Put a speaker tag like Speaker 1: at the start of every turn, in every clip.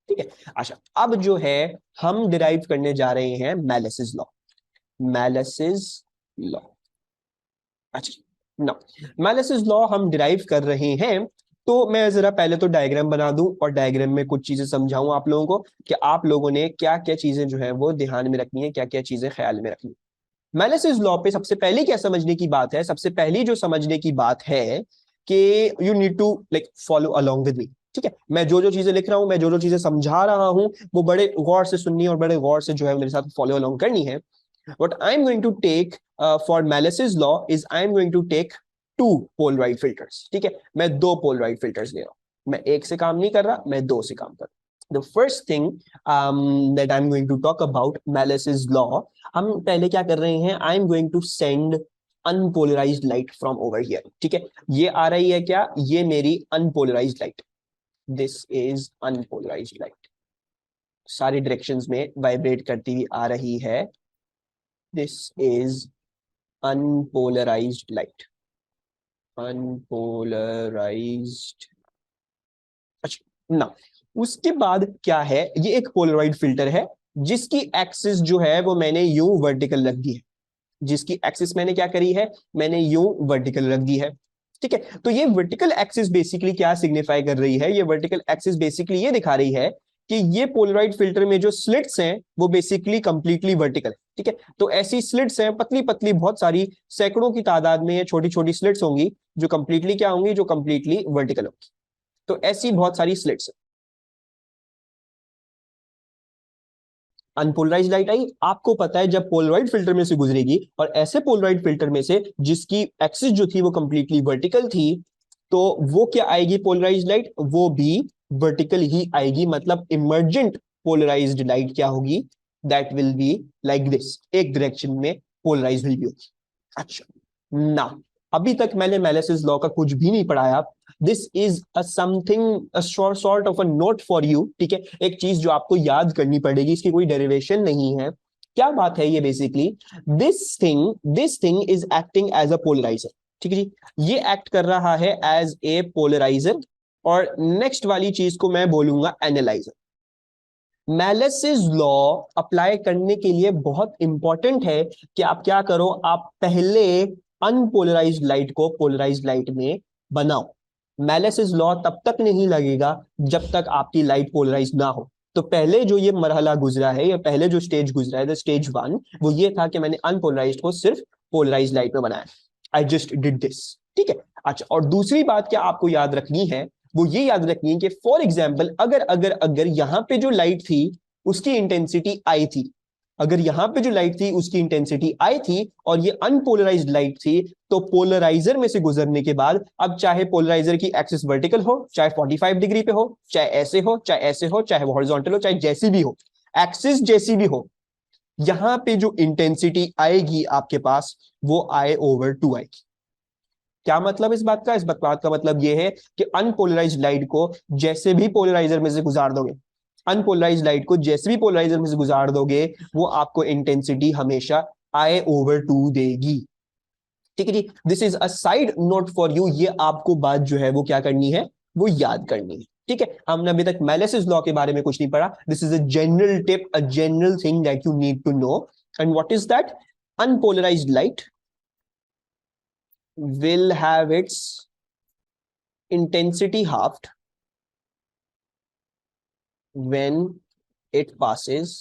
Speaker 1: ठीक है। अच्छा, अब जो है हम डिराइव करने जा रहे हैं मैलिसिस लॉ। मैलिसिस लॉ। अच्छा ना, मैलिसिस लॉ हम डिराइव कर रहे हैं, तो मैं जरा पहले तो डायग्राम बना दूं और डायग्राम में कुछ चीजें समझाऊं आप लोगों को कि आप लोगों ने क्या क्या चीजें जो है वो ध्यान में रखनी है, क्या क्या चीजें ख्याल में रखनी है। मैलिसिस लॉ पे सबसे पहले क्या समझने की बात है, सबसे पहली जो समझने की बात है कि you need to like follow along with me. ठीक है, मैं जो जो चीजें लिख रहा हूं, मैं जो जो चीजें समझा रहा हूं, वो बड़े गौर से सुननी और बड़े गौर से जो है मेरे साथ फॉलो अलोंग करनी है। What I'm going to take for Malice's law is I'm going to take two Polaroid filters. ठीक है, मैं दो Polaroid filters ले रहा हूं, मैं एक से काम नहीं कर रहा, मैं दो से काम कर रहा हूं। The first thing that I'm going to talk about Malice's law, हम पहले क्या कर रहे हैं, I'm going to send unpolarized light from over here। ठीक है, ये आ रही है क्या, ये मेरी unpolarized light। This is unpolarized light, सारी डायरेक्शंस में वाइब्रेट करती हुई आ रही है। This is unpolarized light। unpolarized। अच्छा ना, उसके बाद क्या है, ये एक पोलराइड फिल्टर है जिसकी एक्सिस जो है वो मैंने यूं वर्टिकल रख दी है। जिसकी एक्सिस मैंने क्या करी है, मैंने यूं वर्टिकल रख दी है। ठीक है, तो ये वर्टिकल एक्सिस बेसिकली क्या सिग्निफाई कर रही है, ये वर्टिकल एक्सिस बेसिकली ये दिखा रही है कि ये पोलराइड फिल्टर में जो स्लिट्स हैं वो बेसिकली कंप्लीटली वर्टिकल है। ठीक है, तो ऐसी स्लिट्स हैं पतली पतली, बहुत सारी सैकड़ों की तादाद में ये छोटी छोटी स्लिट्स होंगी जो कंप्लीटली क्या होंगी, जो कंप्लीटली वर्टिकल होंगी। तो ऐसी बहुत सारी स्लिट्स। अनपोलराइज लाइट आई, आपको पता है जब पोलराइड फिल्टर में से गुजरेगी और ऐसे पोलराइड फिल्टर में से जिसकी एक्सिस जो थी वो कंप्लीटली वर्टिकल थी, तो वो क्या आएगी, पोलराइज लाइट वो भी वर्टिकल ही आएगी। मतलब इमर्जेंट पोलराइज्ड लाइट क्या होगी, that will be like this, एक डायरेक्शन में पोलराइज हुई होगी। अच्छा ना, अभी तक मैंने मैलिसिस लॉ का कुछ भी नहीं पढ़ाया। This is a something sort of a note for you. ठीक है, एक चीज जो आपको याद करनी पड़ेगी, इसकी कोई डेरिवेशन नहीं है। क्या बात है ये, basically this thing is acting as a polariser. ठीक है जी, ये एक्ट कर रहा है एज ए पोलराइजर। और नेक्स्ट वाली चीज को मैं बोलूंगा एनालाइजर। मैलिसिस लॉ अप्लाई करने के लिए बहुत इंपॉर्टेंट है कि आप क्या करो, आप पहले अनपोलराइज्ड लाइट को पोलराइज्ड लाइट में बनाओ। मैलिसिस लॉ तब तक नहीं लगेगा जब तक आपकी लाइट पोलराइज ना हो। तो पहले जो ये मरहला गुजरा है, या पहले जो स्टेज गुजरा है, स्टेज वन, वो ये था कि मैंने अनपोलराइज्ड को सिर्फ पोलराइज्ड लाइट में बनाया। I just did this. ठीक है। अच्छा, और दूसरी बात क्या आपको याद रखनी है, वो ये याद रखनी है कि फॉर एग्जाम्पल अगर अगर अगर यहां पे जो लाइट थी उसकी इंटेंसिटी आई थी, अगर यहां पे जो लाइट थी उसकी इंटेंसिटी आई थी और ये अनपोलराइज्ड लाइट थी, तो पोलराइजर में से गुजरने के बाद, अब चाहे पोलराइजर की एक्सिस वर्टिकल हो, चाहे 45 डिग्री पे हो, चाहे ऐसे हो, चाहे ऐसे हो, चाहे हॉरिजॉन्टल हो, चाहे जैसी भी हो, एक्सिस जैसी भी हो, यहां पे जो इंटेंसिटी आएगी आपके पास, वो I/2 आएगी। क्या मतलब इस बात का, इस बात का मतलब यह है कि अनपोलराइज्ड लाइट को जैसे भी पोलराइजर में से गुजार दोगे, अनपोलराइज्ड लाइट को जैसे भी पोलराइजर में से गुजार दोगे, वो आपको इंटेंसिटी हमेशा I/2 देगी। ठीक है जी, this is a side note for you. ये आपको बात जो है वो क्या करनी है, वो याद करनी है। ठीक है, हमने अभी तक मैलिसिस लॉ के बारे में कुछ नहीं पढ़ा। This is a general tip, a general thing that you need to know. And what is that, unpolarised light will have its intensity halved when it passes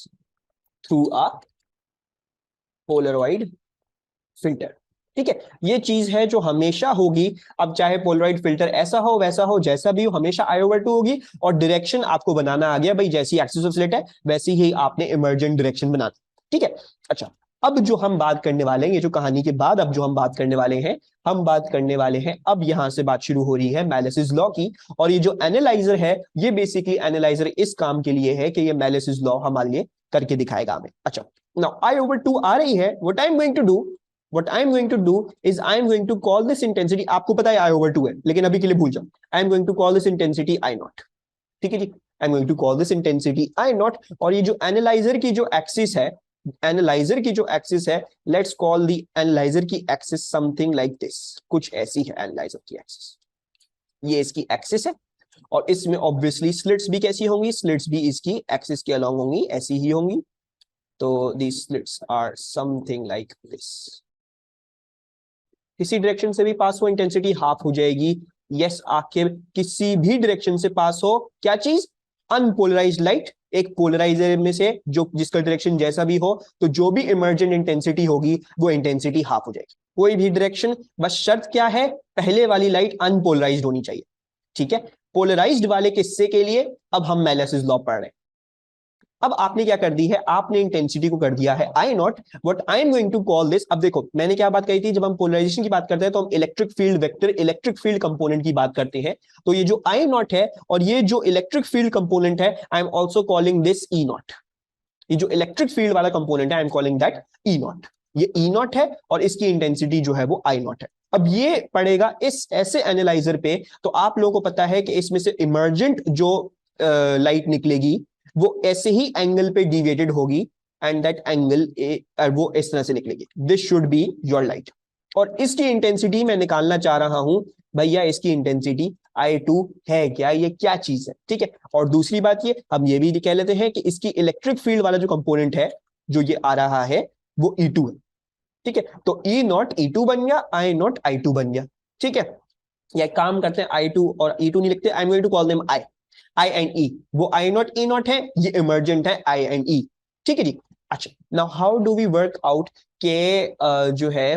Speaker 1: through a Polaroid filter। ठीक है, ये चीज है जो हमेशा होगी। अब चाहे पोलराइड फिल्टर ऐसा हो वैसा हो, जैसा भी हो, हमेशा I/2 होगी। और डायरेक्शन आपको बनाना आ गया भाई, जैसी एक्सिस ऑफ स्लिट है वैसी ही आपने इमर्जेंट डायरेक्शन बनाना। ठीक है। अच्छा, अब जो हम बात करने वाले हैं, ये जो कहानी के बाद अब जो हम बात करने वाले हैं, हम बात करने वाले हैं, अब यहां से बात शुरू हो रही है मैलिसिस लॉ की। और ये जो एनालाइजर है, ये बेसिकली एनालाइजर इस काम के लिए है कि ये मैलिसिस लॉ हमारे लिए करके दिखाएगा हमें। अच्छा, नाउ I/2 आ रही है, what I am going to do, what I'm going to do is I'm going to call this intensity, आपको पता है I/2 है, लेकिन अभी के लिए भूल जाओ, I'm going to call this intensity I0। ठीक है जी, I'm going to call this intensity I0। और ये जो एनालाइजर की जो एक्सिस है, एनालाइजर की जो एक्सिस है, लेट्स कॉल दी एनालाइजर की एक्सिस समथिंग लाइक दिस, कुछ ऐसी है एनालाइजर की एक्सिस। ये इसकी एक्सिस है। और इसमें ऑब्वियसली स्लिट्स भी कैसी होंगी, स्लिट्स भी इसकी एक्सिस के अलॉन्ग होंगी, ऐसी ही होंगी। तो the slits are something like this. किसी डायरेक्शन से भी पास हो इंटेंसिटी हाफ हो जाएगी। यस, आखिर किसी भी डायरेक्शन से पास हो क्या चीज, अनपोलराइज्ड लाइट, एक पोलराइजर में से जो जिसका डायरेक्शन जैसा भी हो, तो जो भी इमर्जेंट इंटेंसिटी होगी वो इंटेंसिटी हाफ हो जाएगी। कोई भी डायरेक्शन, बस शर्त क्या है, पहले वाली लाइट अनपोलराइज्ड होनी चाहिए। ठीक है, पोलराइज्ड वाले किस्से के लिए अब हम मेलासिस लॉ पढ़ रहे हैं। अब आपने क्या कर दी है, आपने इंटेंसिटी को कर दिया है I not, what I am going to call this. अब देखो मैंने क्या बात कही थी, जब हम पोलराइजेशन की बात करते हैं तो हम electric field vector, electric field component की बात करते हैं। तो ये जो आई नॉट है और ये जो इलेक्ट्रिक फील्ड कंपोनेंट है, I am also calling this E not. ये जो इलेक्ट्रिक फील्ड वाला कंपोनेंट है, I am calling that E not. ये ई नॉट है और इसकी इंटेंसिटी जो है वो आई नॉट है। अब ये पड़ेगा इस ऐसे एनालाइजर पे, तो आप लोगों को पता है कि इसमें से इमर्जेंट जो लाइट निकलेगी वो ऐसे ही एंगल पे डिविएटेड होगी, एंड दैट एंगल वो इस तरह से निकलेगी। This should be your light. और इसकी इंटेंसिटी मैं निकालना चाह रहा हूं भैया, इसकी इंटेंसिटी I2 है क्या, ये क्या चीज है। ठीक है, और दूसरी बात ये हम ये भी कह लेते हैं कि इसकी इलेक्ट्रिक फील्ड वाला जो कंपोनेंट है जो ये आ रहा है वो E2 है। ठीक है, तो E नॉट E2 बन गया, I नॉट I2 बन गया। ठीक है, या काम करते हैं I2 और E2 नहीं लिखते, I am going to call them I and E। वो I नॉट E नॉट है, ये इमर्जेंट है I एंड E। ठीक है जी। अच्छा, now how do we work out के जो है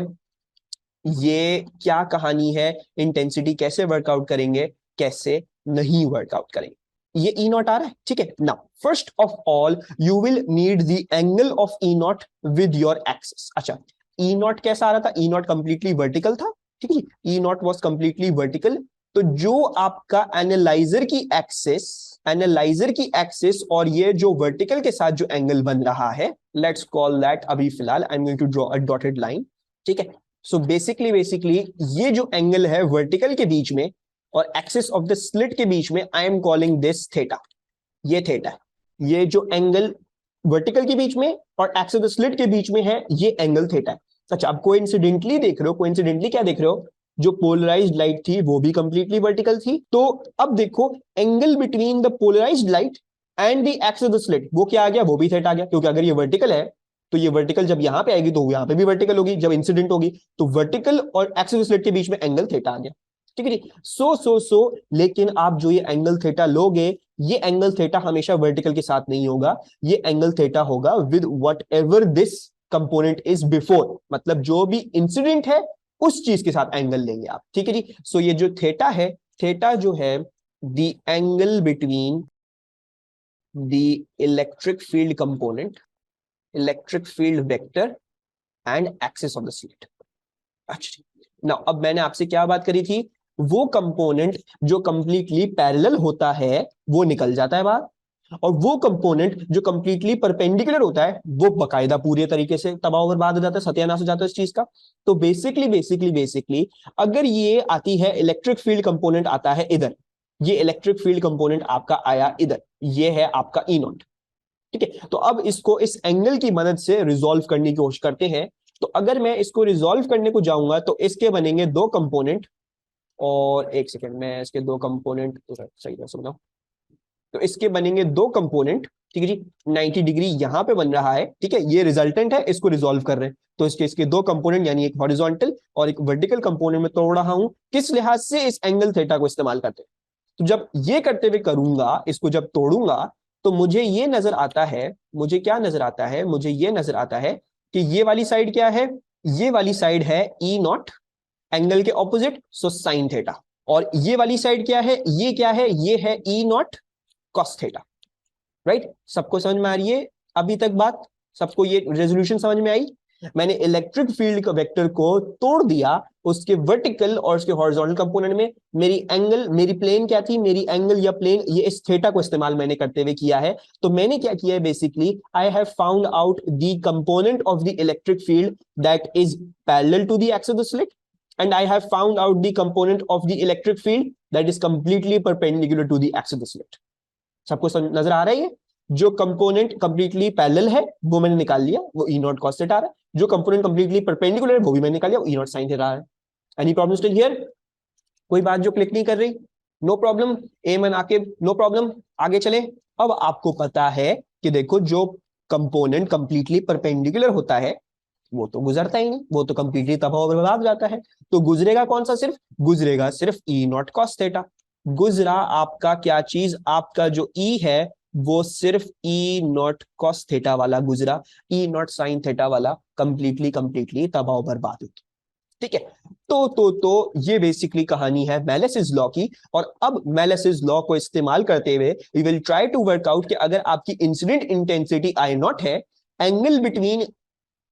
Speaker 1: ये क्या कहानी है, इंटेंसिटी कैसे वर्कआउट करेंगे, कैसे नहीं वर्कआउट करेंगे। ये ई नॉट आ रहा है। ठीक है, now first of all you will need the angle of E not with your axis. अच्छा, ई नॉट कैसा आ रहा था, ई नॉट कंप्लीटली वर्टिकल था। ठीक है, ई नॉट वॉज कंप्लीटली वर्टिकल। तो जो आपका एनालाइजर की एक्सिस, एनालाइजर की एक्सिस और ये जो वर्टिकल के साथ जो एंगल बन रहा है, लेट्स कॉल दैट, अभी फिलहाल I am going to draw a dotted line. ठीक है, सो बेसिकली ये जो एंगल है वर्टिकल के बीच में और एक्सिस ऑफ द स्लिट के बीच में, I am calling this theta. ये थीटा है, ये जो एंगल वर्टिकल के बीच में और एक्सिस ऑफ द स्लिट के बीच में है, ये एंगल थीटा है। अच्छा, अब कोइंसिडेंटली देख रहे हो, कोइंसिडेंटली क्या देख रहे हो, जो पोलराइज्ड लाइट थी वो भी कंप्लीटली वर्टिकल थी। तो अब देखो angle between the polarised light and the axis of the slit, वो क्या आ गया, वो भी थीटा आ गया। क्योंकि अगर ये वर्टिकल है तो ये वर्टिकल जब यहां पे आएगी तो यहां पे भी वर्टिकल होगी, जब इंसिडेंट होगी तो वर्टिकल और एक्सिस स्लिट के बीच में एंगल थीटा आ गया। ठीक है जी। सो लेकिन आप जो ये एंगल थीटा लोगे, ये एंगल थीटा हमेशा वर्टिकल के साथ नहीं होगा, ये एंगल थीटा होगा with what ever this component is before, मतलब जो भी इंसिडेंट है उस चीज के साथ एंगल लेंगे आप। ठीक है जी। सो ये जो थीटा है, थीटा जो है the angle between the electric field component, electric field vector and axis of the slit. अच्छा, नाउ अब मैंने आपसे क्या बात करी थी, वो कंपोनेंट जो कंप्लीटली पैरेलल होता है वो निकल जाता है बाहर, और वो कंपोनेंट जो कंप्लीटली परपेंडिकुलर होता है वो बकायदा पूरे तरीके से तबाह और बर्बाद हो जाता है, सत्यानाश हो जाता है इस चीज का। तो बेसिकली अगर ये आती है इलेक्ट्रिक फील्ड कंपोनेंट आता है इधर, ये इलेक्ट्रिक फील्ड कंपोनेंट आपका आया इधर, ये है आपका ई नॉट। ठीक है, तो अब इसको इस एंगल की मदद से रिजॉल्व करने की कोशिश करते हैं। तो अगर मैं इसको रिजॉल्व करने को जाऊंगा तो इसके बनेंगे दो कंपोनेंट, और एक सेकेंड मैं इसके दो कंपोनेंट सही है समझाऊं, तो इसके बनेंगे दो कंपोनेंट। ठीक है जी, 90 डिग्री यहां पे बन रहा है। ठीक है, ये रिजल्टेंट है, इसको रिजॉल्व कर रहे हैं, तो इसके दो कंपोनेंट यानी एक हॉरिजॉन्टल और एक वर्टिकल कंपोनेंट में तोड़ रहा हूं, किस लिहाज से, इस एंगल थीटा को इस्तेमाल करते हैं। तो जब ये करते हुए करूंगा, इसको जब तोड़ूंगा तो मुझे ये नजर आता है, मुझे क्या नजर आता है, मुझे ये नजर आता है कि ये वाली साइड क्या है, ये वाली साइड है ई नॉट, एंगल के ऑपोजिट, सो साइन थीटा। और ये वाली साइड क्या है, ये क्या है, ये है ई नॉट कॉस थीटा। राइट, सबको समझ में आ रही है अभी तक बात, सबको ये रेजोल्यूशन समझ में आई। मैंने इलेक्ट्रिक फील्ड का वेक्टर को तोड़ दिया, उसके वर्टिकल और उसके हॉरिजॉन्टल कंपोनेंट में मेरी एंगल, मेरी प्लेन क्या थी, मेरी एंगल या प्लेन, ये इस थीटा को इस्तेमाल मैंने करते हुए किया है। तो मैंने क्या किया है, basically I have found out the component of the electric field that is parallel to the axis of the slit, and I have found out the component of the electric field that is completely perpendicular to the axis of the slit. सबको नजर आ रहा है, जो component completely parallel है वो मैंने निकाल लिया, वो ई नॉट कॉस थीटा आ रहा है, जो कंपोनेंट कंप्लीटली परपेंडिकुलर है वो भी मैंने निकाल लिया, वो ई नॉट साइन थीटा आ रहा है। एनी प्रॉब्लम स्टिल हियर, कोई बात जो क्लिक नहीं कर रही, नो प्रॉब्लम, एमन आकिब नो प्रॉब्लम। आगे चले। अब आपको पता है कि देखो जो कंपोनेंट कंप्लीटली परपेंडिकुलर होता है वो तो गुजरता ही नहीं, वो तो कंप्लीटली तबाह और बर्बाद हो जाता है। तो गुजरेगा कौन सा, सिर्फ गुजरेगा सिर्फ ई नॉट कॉस थीटा। गुजरा आपका क्या चीज, आपका जो ई है वो सिर्फ ई नॉट कॉस थीटा वाला गुजरा, ई नॉट साइन थीटा वाला कंप्लीटली कंप्लीटली तबाह और बर्बाद होगी। ठीक है। तो ये बेसिकली कहानी है मेलिसिस लॉ की। और अब मेलिसिस लॉ को इस्तेमाल करते हुए we will try to work out कि अगर आपकी इंसिडेंट इंटेंसिटी आई नॉट है, angle between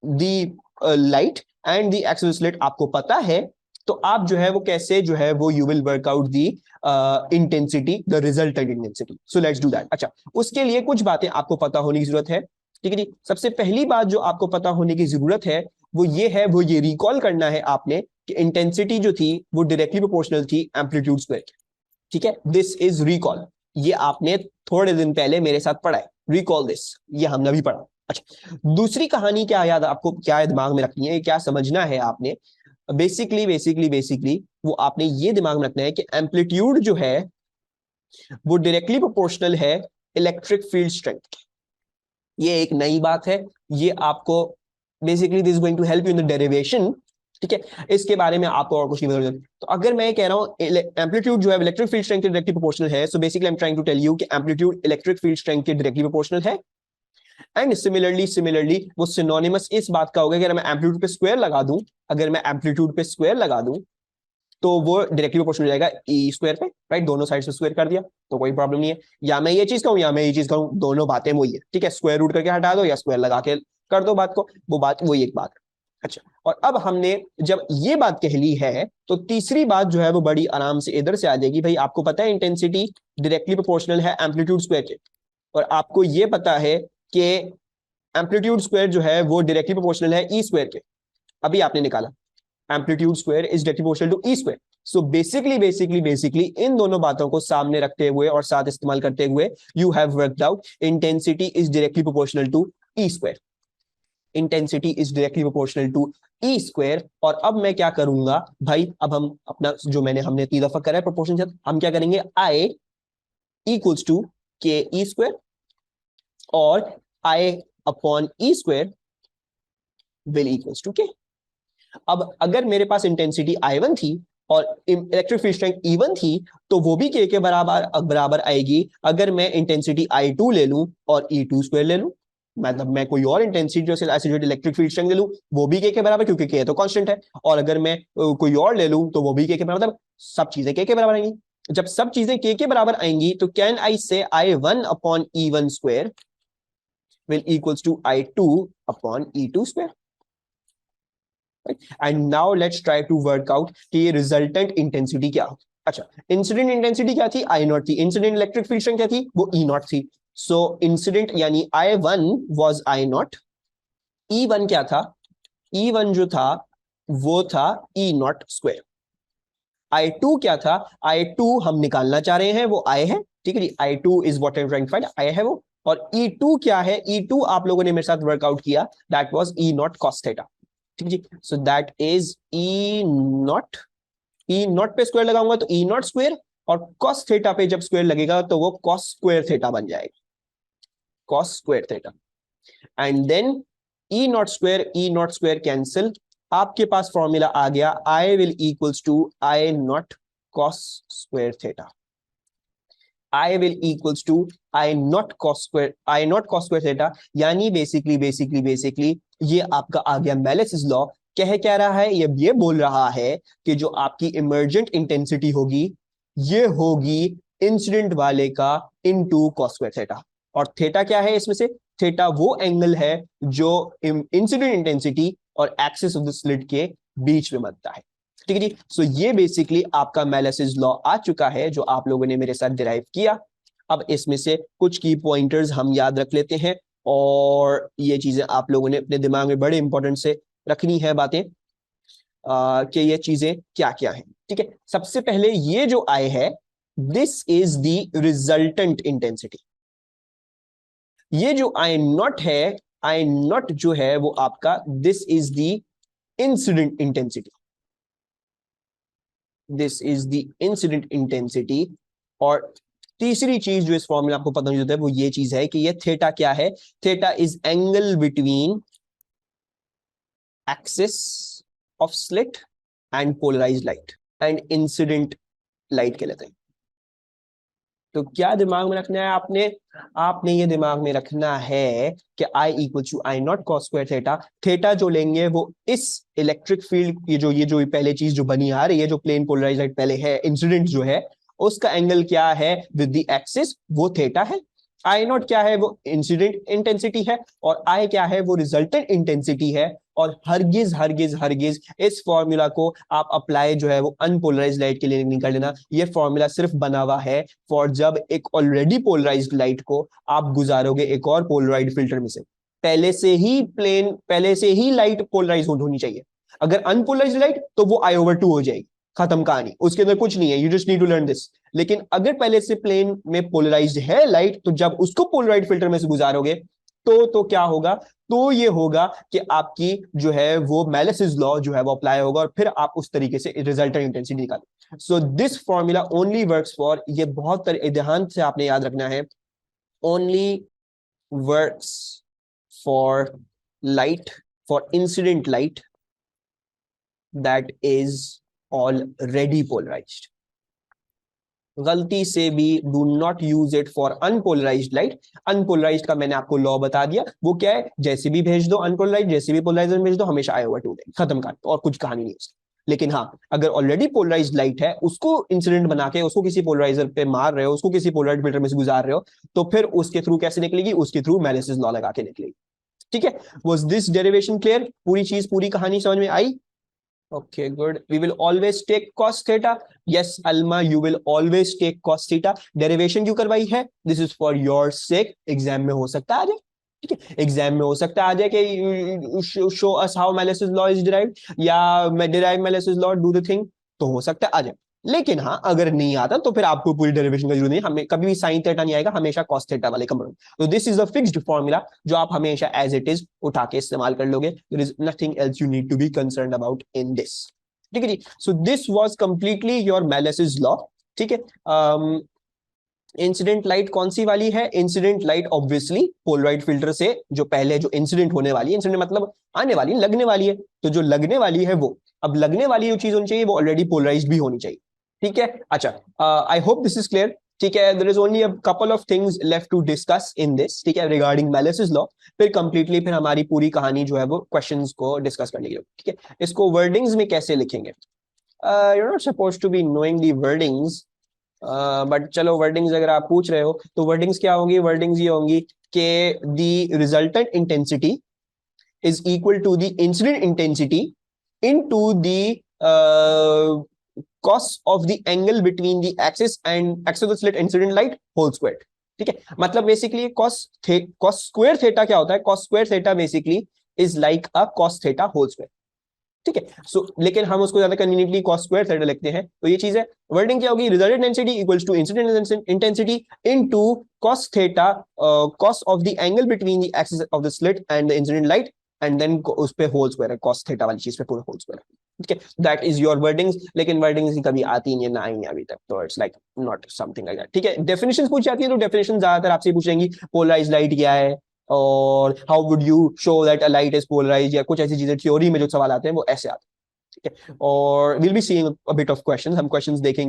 Speaker 1: the light and the axis slit आपको पता है, तो आप जो है वो कैसे जो है वो you will work out the intensity, the resultant intensity. So let's do that. अच्छा, उसके लिए कुछ बातें आपको पता होने की जरूरत है। ठीक है जी। सबसे पहली बात जो आपको पता होने की जरूरत है वो ये है, वो ये रिकॉल करना है आपने कि इंटेंसिटी जो थी वो डायरेक्टली प्रोपोर्शनल थी एम्पलीट्यूड स्क्वायर के। ठीक है, दिस इज रिकॉल। ये आपने थोड़े दिन पहले मेरे साथ पढ़ा है, रिकॉल दिस, ये हमने भी पढ़ा। अच्छा, दूसरी कहानी क्या याद, आपको क्या दिमाग में रखनी है, क्या समझना है आपने, बेसिकली वो आपने ये दिमाग में रखना है कि एम्पलीट्यूड जो है वो डायरेक्टली प्रोपोर्शनल है इलेक्ट्रिक फील्ड स्ट्रेंथ। ये एक नई बात है, ये आपको basically this going to help you in the derivation. ठीक है, इसके बारे में आपको और कुछ नहीं पता। तो अगर मैं कह रहा हूं एम्पलीट्यूड जो है इलेक्ट्रिक फील्ड स्ट्रेंथ के डायरेक्टली प्रोपोर्शनल है, so basically I am trying to tell you कि एम्पलीट्यूड इलेक्ट्रिक फील्ड स्ट्रेंथ के डायरेक्टली प्रोपोर्शनल है। एंड सिमिलरली वो सिनोनिमस इस बात का होगा कि अगर मैं एम्पलीट्यूड पे स्क्वायर लगा दूं, अगर मैं एम्पलीट्यूड पे स्क्वायर लगा दूं तो वो डायरेक्टली प्रोपोर्शनल हो जाएगा ई स्क्वायर पे, राइट। दोनों साइड से स्क्वायर कर दिया तो कोई प्रॉब्लम नहीं है। या मैं ये चीज कहूं या मैं ये चीज कहूं, दोनों बातें वही है। ठीक है, स्क्वायर रूट करके हटा दो या स्क्वायर लगा के कर दो बात को, वो बात वही एक बात है। अच्छा, और अब हमने जब ये बात कह ली है तो तीसरी बात जो है वो बड़ी आराम से इधर से आ जाएगी। भाई आपको पता है इंटेंसिटी डायरेक्टली प्रोपोर्शनल है एम्पलीट्यूड स्क्वायर के, और आपको ये पता है कि एम्पलीट्यूड स्क्वायर जो है वो डायरेक्टली प्रोपोर्शनल है ई स्क्वायर के। अभी आपने निकाला amplitude square is directly proportional to E square. So basically इन दोनों बातों को सामने रखते हुए और साथ इस्तेमाल करते हुए you have worked out intensity is directly proportional to E square. Intensity is directly proportional to E square. और अब मैं क्या करूंगा भाई, अब हम अपना जो हमने 3 दफा करा है प्रोपोर्शन, हम क्या करेंगे, आई इक्वल्स टू के ई स्क्वायर और I upon E square will equals to K. अब अगर मेरे पास इंटेंसिटी I1 थी और इलेक्ट्रिक फील्ड स्ट्रेंथ E1 थी तो वो भी K के बराबर आएगी अगर मैं इंटेंसिटी I2 ले लूं और E2 स्क्वायर ले लूं। मतलब मैं कोई और इंटेंसिटी जो एसोसिएटेड इलेक्ट्रिक फील्ड स्ट्रेंथ ले लूं वो भी K के बराबर, क्योंकि K तो कांस्टेंट है। और अगर मैं कोई और ले लूं तो वो भी K के बराबर, मतलब सब चीजें K के बराबर आएंगी। जब सब चीजें K के बराबर आएंगी तो can I say I1 upon E1 square will equals to I2 upon E2 square. And now let's try to work out कि ये रिजल्टेंट इंटेंसिटी क्या हो। अच्छा, इंसिडेंट इंटेंसिटी क्या थी, आई नॉट थी। इंसिडेंट इलेक्ट्रिक फील्ड स्ट्रेंथ क्या थी, वो ई नॉट थी। सो इंसिडेंट यानी I1 was I not, E1 क्या था, E1 जो था वो था ई नॉट स्क्वायर। I2 क्या था, I2 हम निकालना चाह रहे हैं, वो I है। ठीक है जी, I2 is what I am trying to find, I है वो। और E2 क्या है, E2 आप लोगों ने मेरे साथ वर्कआउट किया, that was E not cos theta. ठीक जी, so that is E not, E not पे स्क्वायर लगाऊंगा तो ई नॉट स्क्वायर, और कॉस थीटा पे जब स्क्वायर लगेगा तो वो कॉस स्क्वायर थीटा बन जाएगा, cos square theta. And then E not square cancel, आपके पास फॉर्मूला आ गया I will equals to I not cos square theta. I will equals to I not cos square theta. यानी basically ये आपका आ गया मेलिसिस लॉ। क्या रहा है, ये बोल रहा है कि जो आपकी इमर्जेंट इंटेंसिटी होगी ये होगी इंसिडेंट वाले का इनटू कॉस स्क्वायर थीटा। और थीटा क्या है इसमें से, थीटा वो एंगल है जो इंसिडेंट इंटेंसिटी और एक्सिस ऑफ द स्लिट के बीच में बनता है। ठीक है जी, सो ये बेसिकली आपका मेलिसिस लॉ आ चुका है जो आप लोगों ने मेरे साथ डिराइव किया। अब इसमें से कुछ की पॉइंटर्स हम याद रख लेते हैं और ये चीजें आप लोगों ने अपने दिमाग में बड़े इंपॉर्टेंट से रखनी है बातें, कि ये चीजें क्या क्या है। ठीक है, सबसे पहले ये जो आई है this is the resultant intensity. ये जो आई नॉट है, आई नॉट जो है वो आपका this is the incident intensity. This is the incident intensity. और तीसरी चीज जो इस फॉर्मूला आपको पता होता है वो ये चीज है कि ये थीटा क्या है? Theta is angle between axis of slit and polarised light and incident light कहलाते हैं। तो क्या दिमाग में रखना है आपने? आपने ये दिमाग में रखना है कि I equal to I not cos square theta. Theta जो लेंगे वो इस इलेक्ट्रिक फील्ड, ये जो पहले चीज जो बनी आ रही है, जो प्लेन पोलराइज्ड लाइट पहले है, इंसिडेंट जो है उसका एंगल क्या है विद द एक्सिस, वो थीटा है। आई नॉट क्या है? वो इंसिडेंट इंटेंसिटी है। और आई क्या है? वो रिजल्टेंट इंटेंसिटी है। और हरगिज हरगिज हरगिज इस फॉर्मूला को आप अप्लाई जो है वो अनपोलराइज्ड लाइट के लिए नहीं कर लेना। ये फॉर्मूला सिर्फ बना हुआ है फॉर जब एक ऑलरेडी पोलराइज्ड लाइट को आप गुजारोगे एक और पोलराइज्ड फिल्टर में से। पहले से ही लाइट पोलराइज होनी चाहिए। अगर अनपोलराइज्ड लाइट तो वो I/2 हो जाएगी, खत्म कहानी, उसके अंदर कुछ नहीं है। You just need to learn this. लेकिन अगर पहले से प्लेन में पोलराइज्ड है लाइट, तो जब उसको पोलराइज्ड फिल्टर में से गुजारोगे तो क्या होगा? तो ये होगा कि आपकी जो है वो मेलिसिस लॉ जो है वो अप्लाई होगा और फिर आप उस तरीके से रिजल्टेंट इंटेंसिटी निकालें। So this formula only works for, ये बहुत ध्यान से आपने याद रखना है, only works for light, for incident light that is already polarised. गलती से भी do not use it for unpolarised light. Unpolarised का मैंने आपको लॉ बता दिया, वो क्या है? जैसे भी भेज दो अनपोलराइज्ड, जैसे भी पोलराइजर भेज दो, हमेशा I/2 खत्म कर, और कुछ कहानी नहीं उसकी। लेकिन हाँ, अगर ऑलरेडी पोलराइज्ड लाइट है, उसको इंसिडेंट बना के उसको किसी पोलराइजर पे मार रहे हो, उसको किसी पोलराइज्ड फिल्टर में से गुजार रहे हो, तो फिर उसके थ्रू कैसे निकलेगी? उसके थ्रू मेलिसिस लॉ लगा के निकलेगी। ठीक है? Was this derivation clear? पूरी चीज, पूरी कहानी समझ में आई? Okay, good. We will always take cos theta. Yes, Alma, you will always take cos theta. Derivation क्यों करवाई है? This is for your sake. Exam में हो सकता है आ जाए, ठीक है? एग्जाम में हो सकता है आ जाए कि show us how Males's law is derived, या derive Males's law, do the thing, तो हो सकता है आ जाए। लेकिन हाँ, अगर नहीं आता तो फिर आपको पूरी डेरिवेशन का जरूरत नहीं, हमें कभी भी साइन थीटा नहीं आएगा, हमेशा कॉस थीटा वाले कंपोनेंट। तो this is a fixed formula जो आप हमेशा एज इट इज उठा के इस्तेमाल कर लोगे। There is nothing else you need to be concerned about in this. ठीक है जी? So this was completely your Malus's law. ठीक है? इंसिडेंट लाइट कौन सी वाली है? Incident light obviously polaroid filter से जो पहले जो इंसिडेंट होने वाली है, इंसिडेंट मतलब आने वाली, लगने वाली है, तो जो लगने वाली है वो, अब लगने वाली जो चीज होनी चाहिए वो ऑलरेडी पोलराइज्ड भी होनी चाहिए। ठीक है? अच्छा, I hope this is clear. ठीक है? There is only a couple of things left to discuss in this, ठीक है, रिगार्डिंग मेलिस's लॉ। फिर कंप्लीटली फिर हमारी पूरी कहानी जो है वो क्वेश्चंस को डिस्कस करने की। ठीक है? इसको वर्डिंग्स में कैसे लिखेंगे? you're not supposed to be knowing the wordings, but चलो वर्डिंग्स अगर आप पूछ रहे हो तो वर्डिंग्स क्या होंगी? वर्डिंग्स ये होंगी कि the resultant intensity is equal to the incident intensity into the cos of the angle between the axis and axis of the slit incident light whole square। ठीक है? मतलब बेसिकली cos square theta क्या होता है? cos square theta basically is like a cos theta whole square। ठीक है? सो लेकिन हम उसको ज्यादा कन्वीनियंटली cos square theta लिखते हैं, तो ये चीज है। वर्डिंग क्या होगी? Resultant intensity equals to incident intensity into cos theta, cos of the angle between the axis of the slit and the incident light, and then उस पे होल स्क्वायर है, cos थीटा वाली चीज पे पूरा होल स्क्वायर है। ठीक है? That is your wordings. लेकिन वर्डिंग्स कभी आती नहीं है, ना आई है अभी तक, तो it's like not something like that. ठीक है? डेफिनेशंस पूछ जाती है तो डेफिनेशन ज्यादातर आपसे पूछेंगी, पोलराइज्ड लाइट क्या है, और how would you show that a light is polarised, या कुछ ऐसी चीजें थ्योरी में जो सवाल आते हैं वो ऐसे आते हैं। ठीक है? और will be seeing a bit of questions, हम क्वेश्चंस देखेंगे।